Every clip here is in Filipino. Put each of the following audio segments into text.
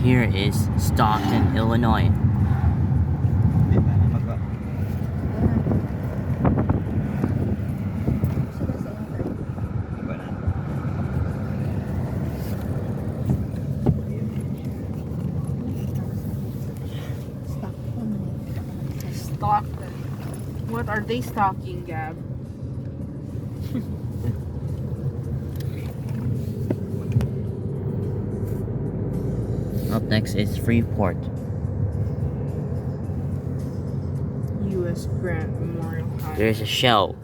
here is Stockton, Illinois. Stockton. What are they stocking, Gab? Up next is Freeport. U.S. Grant Memorial High. There's a Shell.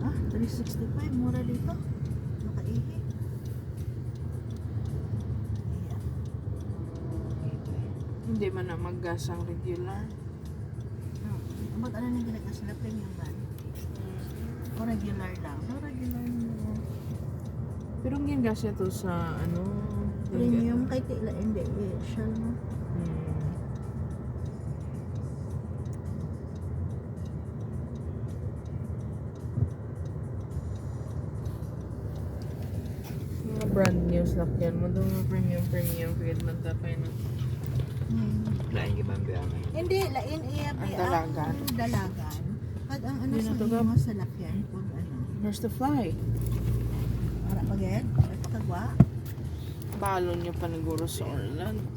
Ah, 365. Mura dito. Nakaihi. Hindi man na mag-gas ang regular. Mag-ano na ginagawa sila? Premium ba? O regular lang? O regular mo. Pero ang gas ito sa ano? Premium kahit tila hindi. Shell mo. Mga brand new sakyan mo doon mga premium kaya magtapay na. Lain ka ba ang biyangan? Hindi, lain iya Ang dalagan. Dalagan. At ang ano Hindi na sa to, mga Gab. salakyan kung ano. Where's the fly? Para pagayad, kagwa. Balon niya pa naguro sa Orland.